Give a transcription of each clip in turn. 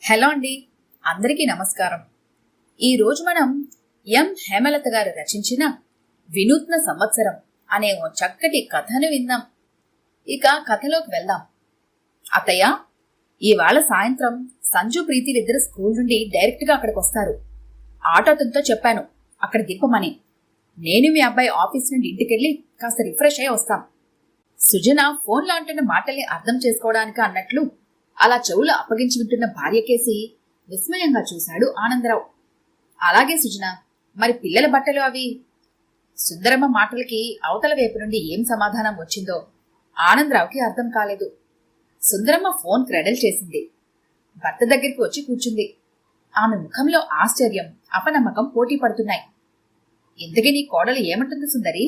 Hello అండి, అందరికీ నమస్కారం. ఈరోజు మనం ఎం హేమలత గారు రచించిన వినూత్న సంవత్సరం అనే ఓ చక్కటి కథను విందాం. ఇక కథలోకి వెళ్దాం. అత్తయ్య, ఇవాళ సాయంత్రం సంజు ప్రీతిలిద్దరు స్కూల్ నుండి డైరెక్ట్గా అక్కడికి వస్తారు. ఆటోతో చెప్పాను అక్కడ దింపమని. నేను మీ అబ్బాయి ఆఫీస్ నుండి ఇంటికెళ్ళి కాస్త రిఫ్రెష్ అయి వస్తాం. సుజన ఫోన్లో అంటున్న మాటల్ని అర్థం చేసుకోవడానికి అన్నట్లు అలా చెవులు అప్పగించి వింటున్న భార్యకేసి విస్మయంగా చూశాడు ఆనందరావు. అలాగే సుజన, మరి పిల్లల బట్టలు అవి? సుందరమ్మ మాటలకి అవతల వైపు నుండి ఏం సమాధానం వచ్చిందో ఆనందరావుకి అర్థం కాలేదు. సుందరమ్మ ఫోన్ క్రెడల్ చేసింది. భర్త దగ్గరికి వచ్చి కూర్చుంది. ఆమె ముఖంలో ఆశ్చర్యం, అపనమ్మకం పోటీ పడుతున్నాయి. ఇంతకీ నీ కోడలు ఏమంటుంది సుందరి?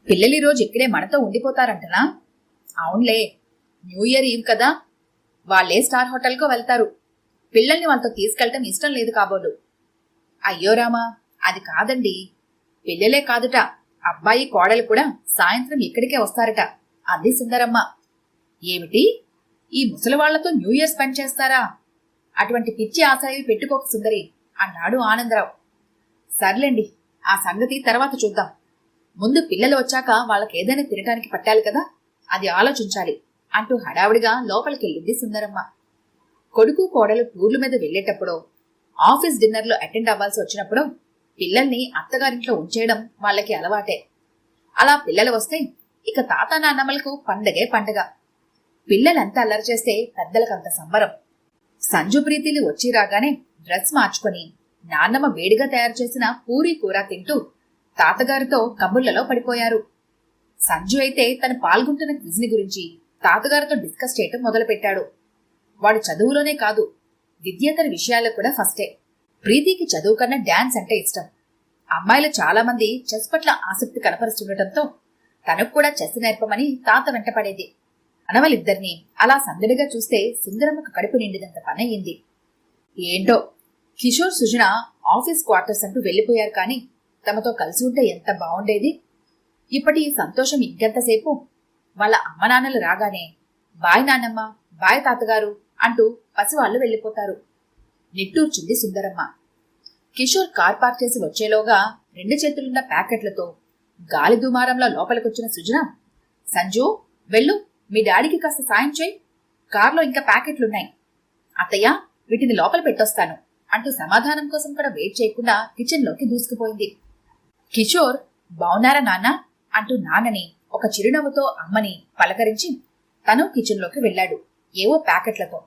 పిల్లలు రోజు ఇక్కడే మనతో ఉండిపోతారంటనా? అవునులే, న్యూ ఇయర్ ఈవ్ కదా, వాళ్ళే స్టార్ హోటల్కో వెళ్తారు. పిల్లల్ని వాళ్ళతో తీసుకెళ్లటం ఇష్టం లేదు కాబోలు. అయ్యో రామా, అది కాదండి. పిల్లలే కాదుట, అబ్బాయి కోడలు కూడా సాయంత్రం ఇక్కడికే వస్తారట అంది సుందరమ్మ. ఏమిటి, ఈ ముసలివాళ్లతో న్యూ ఇయర్ స్పెండ్ చేస్తారా? అటువంటి పిచ్చి ఆశయాలు పెట్టుకోక సుందరి అన్నాడు ఆనందరావు. సర్లేండి, ఆ సంగతి తర్వాత చూద్దాం. ముందు పిల్లలు వచ్చాక వాళ్ళకేదైనా తినడానికి పట్టాలి కదా, అది ఆలోచించాలి అంటూ హడావిడిగా లోపలికెళ్ళింది సుందరమ్మ. కొడుకు కోడలు టూర్ల మీద వెళ్లేటప్పుడో, ఆఫీస్ డిన్నర్లో అటెండ్ అవ్వాల్సి వచ్చినప్పుడో పిల్లల్ని అత్తగారింట్లో ఉంచేయడం వాళ్ళకి అలవాటే. అలా పిల్లలు వస్తే ఇక తాత నాన్నమ్మలకు పండగే పండగ. పిల్లలంతా అల్లరి చేస్తే పెద్దలకంత సంబరం. సంజు ప్రీతిలు వచ్చి రాగానే డ్రెస్ మార్చుకొని నాన్నమ్మ వేడిగా తయారు చేసిన పూరీ కూర తింటూ తాతగారితో కబుర్లలో పడిపోయారు. సంజు అయితే తను పాల్గొంటున్న క్విజ్ని గురించి తాతగారితో డిస్కస్ చేయటం మొదలుపెట్టాడు. వాడు చదువులోనే కాదు, విద్యేతర విషయాల్లో కూడా ఫస్టే. ప్రీతికి చదువు కన్నా డాన్స్ అంటే ఇష్టం. అమ్మాయిలు చాలా మంది చెస్ పట్ల ఆసక్తి కనపరుస్తుండటంతో తనకు కూడా చెస్ నేర్పమని తాత వెంటపడేది. అనవలిద్దరినీ అలా సందడిగా చూస్తే సుందరమ్మకు కడుపు నిండినంత పనయ్యింది. ఏంటో, కిషోర్ సుజన ఆఫీస్ క్వార్టర్స్ అంటూ వెళ్లిపోయారు, కానీ తమతో కలిసి ఉంటే ఎంత బాగుండేది. ఇప్పటి ఈ సంతోషం ఇంకెంతసేపు? వాళ్ళ అమ్మ నాన్నలు రాగానే బాయ్ నాన్నమ్మ, బాయ్ తాతగారు అంటూ పసివాళ్లు వెళ్లిపోతారు. నిట్టూర్చుంది సుందరమ్మ. కిషోర్ కార్ పార్క్ చేసి వచ్చేలోగా 2 చేతులున్న ప్యాకెట్లతో గాలి దుమారంలో లోపలికొచ్చిన సుజన, సంజు వెళ్ళు, మీ డాడీకి కాస్త సాయం చేయి, కార్లో ఇంకా ప్యాకెట్లున్నాయి. అత్తయ్య, వీటిని లోపల పెట్టొస్తాను అంటూ సమాధానం కోసం కూడా వెయిట్ చేయకుండా కిచెన్లోకి దూసుకుపోయింది. కిషోర్ బావున్నారా నాన్న అంటూ నాన్నని, ఒక చిరునవ్వుతో అమ్మని పలకరించి తను కిచెన్లోకి వెళ్లాడు ఏవో ప్యాకెట్లతో.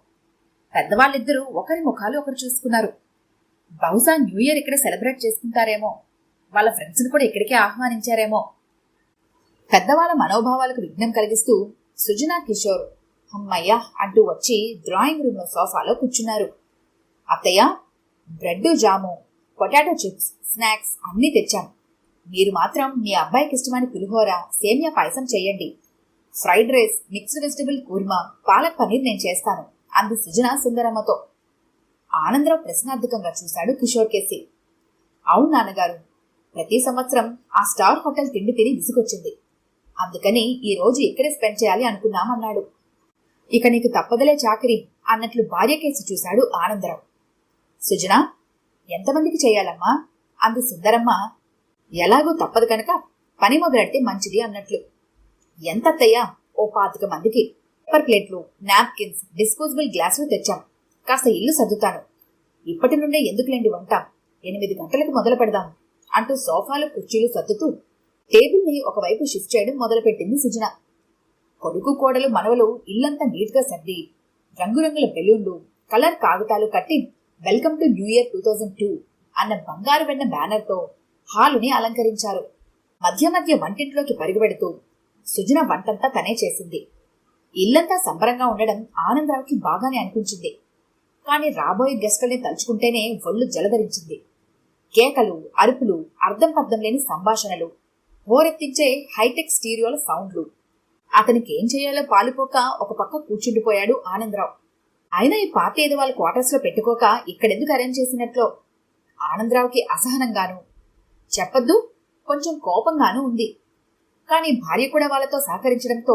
పెద్దవాళ్ళిద్దరూ ఒకరి ముఖాలు ఒకరు చూసుకున్నారు. బహుశా న్యూ ఇయర్ ఇక్కడ సెలబ్రేట్ చేసుకుంటారేమో, వాళ్ళ ఫ్రెండ్స్ ని కూడా ఇక్కడికే ఆహ్వానించారేమో. పెద్దవాళ్ళ మనోభావాలకు విఘ్నం కలిగిస్తూ సుజనా, కిషోర్ అమ్మయ్య అంటూ వచ్చి డ్రాయింగ్ రూమ్ లో సోఫాలో కూర్చున్నారు. అత్తయ్య, బ్రెడ్, జాము, పొటాటో చిప్స్, స్నాక్స్ అన్నీ తెచ్చాం. మీరు మాత్రం మీ అబ్బాయికి ఇష్టమైన పులిహోర, సేమియా పాయసం చేయండి. Fried rice, mixed vegetable kurma, palak paneer నేను చేస్తాను అంది సుజన సుందరమ్మతో. ఆనందరావు ప్రశ్నార్థకంగా చూశాడు కిషోర్ కేసి. అవును నాన్నగారు, ప్రతి సంవత్సరం ఆ స్టార్ హోటల్ తిండి తిని విసుగొచ్చింది. అందుకని ఈ రోజు ఇక్కడే స్పెండ్ చేయాలి అనుకున్నామన్నాడు. ఇక నీకు తప్పదలే చాకరీ అన్నట్లు భార్య కేసి చూశాడు ఆనందరావు. సుజన, ఎంతమందికి చేయాలమ్మా అంది సుందరమ్మ. ఎలాగూ తప్పదు కనుక పని మొదలెడితే మంచిది అన్నట్లు. ఎంతత్తయ్యా? ఓ 25 మందికి. పేపర్ ప్లేట్లు, నాప్కిన్స్, డిస్పోజబుల్ గ్లాసులు తెచ్చాం. కాస్త ఇల్లు సర్దుతాను. ఇప్పటి నుండే ఎందుకులేండి వంట, 8 గంటలకు మొదలు పెడదాం అంటూ సోఫాలు కుర్చీలు సర్దుతూ టేబుల్ని ఒకవైపు షిఫ్ట్ చేయడం మొదలుపెట్టింది సుజన. కొడుకు కోడలు మనవలు ఇల్లంతా నీట్గా సర్ది రంగురంగుల బెలూన్లు, కలర్ కాగితాలు కట్టి వెల్కమ్ టు న్యూ ఇయర్ 2002 అన్న బంగారు వెన్న బ్యానర్తో హాలుని అలంకరించారు. మధ్య మధ్య వంటింట్లోకి పరుగుపెడుతూ సుజన వంటంతా తనే చేసింది. ఇల్లంతా సంబరంగా ఉండడం ఆనందరావుకి బాగానే అనిపించింది. కాని రాబోయే గెస్టుల్ని తలుచుకుంటేనే ఒళ్ళు జలధరించింది. కేకలు, అరుపులు, అర్థం పర్థం లేని సంభాషణలు, హోరెత్తించే హైటెక్ స్టీరియోల సౌండ్లు. అతనికి ఏం చేయాలో పాలుపోక ఒక పక్క కూర్చుండిపోయాడు ఆనందరావు. అయినా ఈ పార్టీ ఏదో వాళ్ళ క్వార్టర్స్ లో పెట్టుకోక ఇక్కడెందుకు అరేంజ్ చేసినట్లు ఆనందరావుకి అసహనంగాను, చెప్పొద్దు కొంచెం కోపంగానూ ఉంది. కాని భార్య కూడా వాళ్ళతో సహకరించడంతో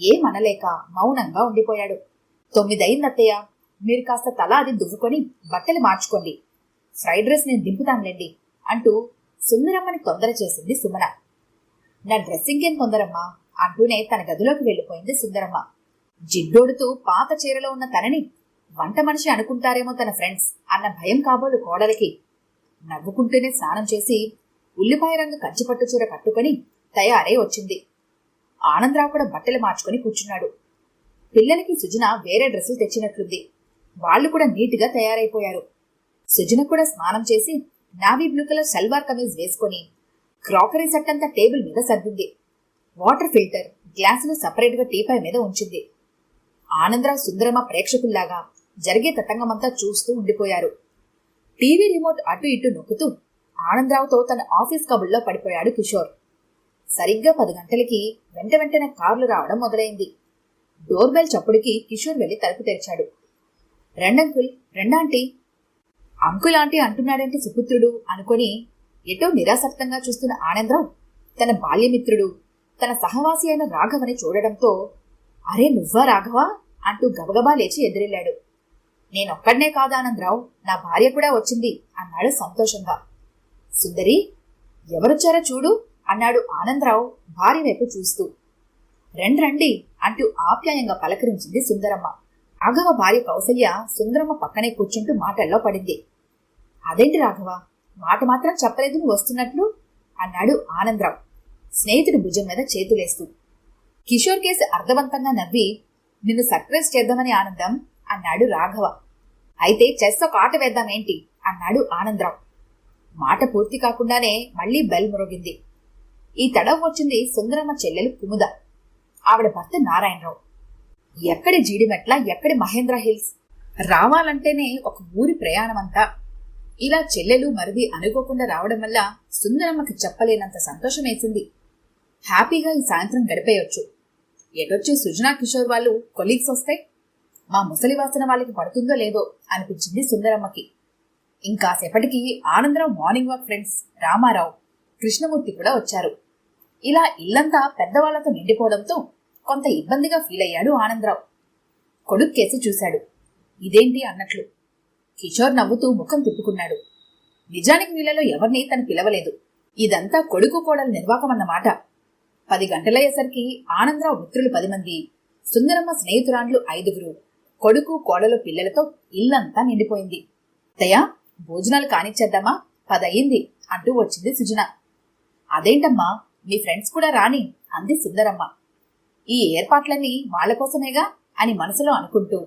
ఏమనలేక మౌనంగా ఉండిపోయాడు. 9 అయిందత్తయ్య, మీరు కాస్త తల అది దువ్వుకొని బట్టలు మార్చుకోండి. ఫ్రైడ్ రైస్ నేను దింపుతానులేండి అంటూ సుందరమ్మని తొందర చేసింది సుమన. నా డ్రెస్సింగ్ ఏం తొందరమ్మా అంటూనే తన గదిలోకి వెళ్లిపోయింది సుందరమ్మ. జిడ్డోడుతూ పాత చీరలో ఉన్న తనని వంట మనిషి అనుకుంటారేమో తన ఫ్రెండ్స్ అన్న భయం కాబోలు కోడలికి. నవ్వుకుంటూనే స్నానం చేసి ఉల్లిపాయ రంగు కంచిపట్టు చీర కట్టుకుని తయారై వచ్చింది. ఆనందరావు కూడా బట్టలు మార్చుకుని కూర్చున్నాడు. పిల్లలకి సుజన వేరే డ్రెస్సులు తెచ్చినట్లుంది. వాళ్లు కూడా నీట్గా తయారైపోయారు. సుజన కూడా స్నానం చేసి navy blue colour salwar kameez వేసుకుని క్రాకరీ సెట్ అంతా టేబుల్ మీద సర్దింది. వాటర్ ఫిల్టర్, గ్లాసులు సపరేట్గా టీపాయ్ మీద ఉంచింది. ఆనందరావు సుందరమ్మ ప్రేక్షకుల్లాగా జరిగే తతంగమంతా చూస్తూ ఉండిపోయారు. టీవీ రిమోట్ అటు ఇటు నొక్కుతూ ఆనందరావుతో తన ఆఫీస్ కబుల్లో పడిపోయాడు కిషోర్. సరిగ్గా 10 గంటలకి వెంట వెంటనే కార్లు రావడం మొదలైంది. డోర్ బెల్ చప్పుడికి కిషోర్ వెళ్లి తలుపు తెరిచాడు. రెండంకుల్, రెండాంటీ. అంకుల్ ఆంటీ అంటున్నాడంటే సుపుత్రుడు అనుకొని ఎటో నిరాసక్తంగా చూస్తున్న ఆనందరావు తన బాల్యమిత్రుడు, తన సహవాసి అయిన రాఘవని చూడడంతో, అరే నువ్వా రాఘవా అంటూ గబగబా లేచి ఎదురెళ్లాడు. నేనొక్కడనే కాదు ఆనందరావు, నా భార్య కూడా వచ్చింది అన్నాడు సంతోషంగా. సుందరి, ఎవరొచ్చారో చూడు అన్నాడు ఆనందరావు భార్య వైపు చూస్తూ. రండి అంటూ ఆప్యాయంగా పలకరించింది సుందరమ్మ. రాఘవ భార్య కౌసల్య సుందరమ్మ పక్కనే కూర్చుంటూ మాటల్లో పడింది. అదేంటి రాఘవ, మాట మాత్రం చెప్పలేదు నువ్వు వస్తున్నట్లు అన్నాడు ఆనందరావు స్నేహితుడి భుజం మీద చేతులేస్తూ. కిషోర్ కేసి అర్థవంతంగా నవ్వి, నిన్ను సర్ప్రైజ్ చేద్దామని ఆనందం అన్నాడు రాఘవ. అయితే చెస్ ఒక ఆట వేద్దామేంటి అన్నాడు ఆనందరావు. మాట పూర్తి కాకుండానే మళ్లీ బెల్ మ్రోగింది. ఈ తడవ వచ్చింది సుందరమ్మ చెల్లెలు కుముద. ఆవిడ భర్త నారాయణరావు. ఎక్కడి జీడిమెట్ల, ఎక్కడి మహేంద్ర హిల్స్, రావాలంటేనే ఒక ఊరి ప్రయాణమంతా. ఇలా చెల్లెలు మరిది అనుకోకుండా రావడం వల్ల సుందరమ్మకి చెప్పలేనంత సంతోషం వేసింది. హ్యాపీగా ఈ సాయంత్రం గడిపేయొచ్చు. ఎటొచ్చి సుజనా కిషోర్ వాళ్ళు కొలీగ్స్ వస్తే మా ముసలి వాసన వాళ్ళకి పడుతుందో లేదో అనిపించింది సుందరమ్మకి. ఇంకాసేపటికి Anandarao morning walk friends Ramarao, Krishnamurthy కూడా వచ్చారు. ఇలా ఇల్లంతా పెద్దవాళ్లతో నిండిపోవడంతో కొంత ఇబ్బందిగా ఫీల్ అయ్యాడు ఆనందరావు. కొడుక్కేసి చూశాడు. ఇదేంటి అన్నట్లు. కిషోర్ నవ్వుతూ ముఖం తిప్పుకున్నాడు. నిజానికి వీళ్లలో ఎవరినీ తను పిలవలేదు. ఇదంతా కొడుకు కోడల నిర్వాకమన్నమాట. 10 గంటలయ్యేసరికి ఆనందరావు మిత్రులు 10 మంది, సుందరమ్మ స్నేహితురాండ్లు 5, కొడుకు కోడలు పిల్లలతో ఇల్లంతా నిండిపోయింది. తయా, భోజనాలు కానిచ్చేద్దామా, 10 అయింది అంటూ వచ్చింది సుజన. అదేంటమ్మా, మీ ఫ్రెండ్స్ కూడా రాని అంది సుందరమ్మ. ఈ ఏర్పాట్లన్నీ వాళ్ళ కోసమేగా అని మనసులో అనుకుంటూ.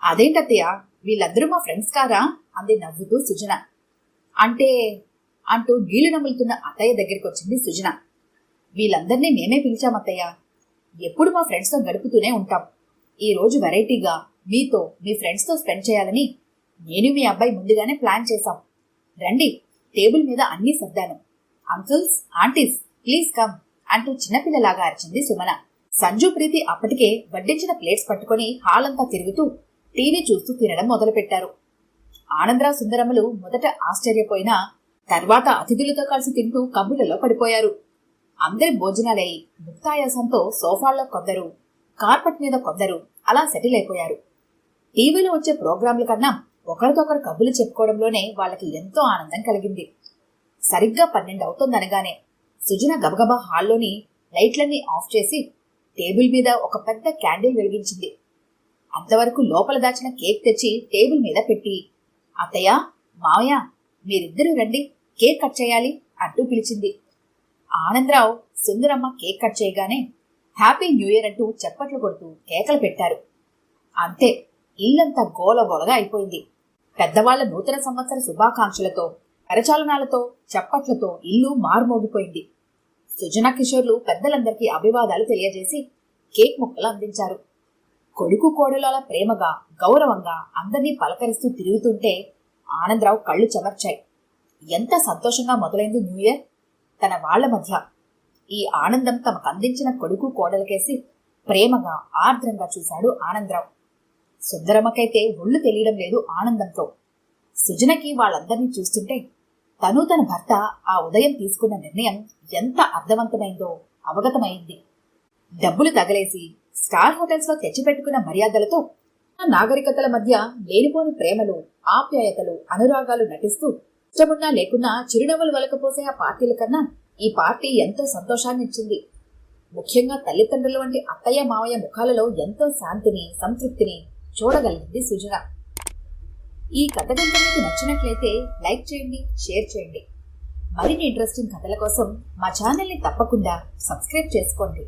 అదేంటత్తయ్య, వీళ్ళందరూ మా ఫ్రెండ్స్ కారా అంది నవ్వుతూ సుజన. అంటే అంటూ నీళ్లు నములుతున్న అత్తయ్య దగ్గరికి వచ్చింది సుజన. వీళ్ళందరినీ మేమే పిలిచామత్తయ్య. ఎప్పుడు మా ఫ్రెండ్స్తో గడుపుతూనే ఉంటాం. ఈ రోజు వెరైటీగా మీతో, మీ ఫ్రెండ్స్తో స్పెండ్ చేయాలని నేను మీ అబ్బాయి ముందుగానే ప్లాన్ చేశాం. రండి, టేబుల్ మీద అన్నీ సర్దాను. అంకుల్స్, ఆంటీస్ ప్లీజ్ కమ్ అంటూ చిన్నపిల్లలాగా అరిచింది సుమన. సంజు, ప్రీతి అప్పటికే వడ్డించిన ప్లేట్స్ పట్టుకుని హాల్ అంతా తిరుగుతూ టీవీ చూస్తూ తినడం మొదలుపెట్టారు. ఆనందరావు సుందరమ్మలు మొదట ఆశ్చర్యపోయినా తర్వాత అతిథులతో కలిసి తింటూ కబుర్లలో పడిపోయారు. అందరి భోజనాలై ముక్తాయాసంతో సోఫాల్లో కొందరు, కార్పెట్ మీద కొందరు అలా సెటిల్ అయిపోయారు. టీవీలో వచ్చే ప్రోగ్రాంల కన్నా ఒకరితొకరు కబుర్లు చెప్పుకోవడంలోనే వాళ్ళకి ఎంతో ఆనందం కలిగింది. సరిగ్గా 12 అవుతోందనగానే సుజన గబగబా హాల్లోని లైట్లన్నీ ఆఫ్ చేసి టేబుల్ మీద ఒక పెద్ద క్యాండిల్ వెలిగించింది. అంతవరకు లోపల దాచిన కేక్ తెచ్చి టేబుల్ మీద పెట్టి, అత్తయ్య, మావయ్య మీరిద్దరూ రండి, కేక్ కట్ చేయాలి అంటూ పిలిచింది. ఆనందరావు, సుందరమ్మ కేక్ కట్ చేయగానే హ్యాపీ న్యూ ఇయర్ అంటూ చప్పట్లు కొడుతూ కేకలు పెట్టారు. అంతే, ఇల్లంతా గోలగోలగా అయిపోయింది. పెద్దవాళ్ల నూతన సంవత్సర శుభాకాంక్షలతో, కరచాలనాలతో, చప్పట్లతో ఇల్లు మారుమోగిపోయింది. సుజనా కిషోర్లు పెద్దలందరికీ అభివాదాలు తెలియజేసి కేక్ ముక్కలు అందించారు. కొడుకు కోడలు అలా ప్రేమగా, గౌరవంగా అందర్నీ పలకరిస్తూ తిరుగుతుంటే ఆనందరావు కళ్ళు చెమర్చాయి. ఎంత సంతోషంగా మొదలైంది న్యూ ఇయర్ తన వాళ్ల మధ్య. ఈ ఆనందం తమకు అందించిన కొడుకు కోడలకేసి ప్రేమగా, ఆర్ద్రంగా చూశాడు ఆనందరావు. సుందరమ్మకైతే ఒళ్ళు తెలియడం లేదు ఆనందంతో. సుజనకి వాళ్ళందరినీ చూస్తుంటే తను తన భర్త ఆ ఉదయం తీసుకున్న నిర్ణయం ఎంత అర్థవంతమైందో అవగతమైంది. డబ్బులు తగలేసి స్టార్ హోటల్స్ లో తెచ్చిపెట్టుకున్న మర్యాదలతో నాగరికతల మధ్య లేనిపోని ప్రేమలు, ఆప్యాయతలు, అనురాగాలు నటిస్తూ ఇష్టమున్నా లేకున్నా చిరునవ్వులు వలకపోసే ఆ పార్టీల కన్నా ఈ పార్టీ ఎంతో సంతోషాన్ని ఇచ్చింది. ముఖ్యంగా తల్లిదండ్రుల వంటి అత్తయ్య మావయ్య ముఖాలలో ఎంతో శాంతిని, సంతృప్తిని చూడగలిగింది సుజన. ఈ కథ కనుక మీకు నచ్చినట్లయితే లైక్ చేయండి, షేర్ చేయండి. మరిన్ని ఇంట్రెస్టింగ్ కథల కోసం మా ఛానల్ని తప్పకుండా సబ్స్క్రైబ్ చేసుకోండి.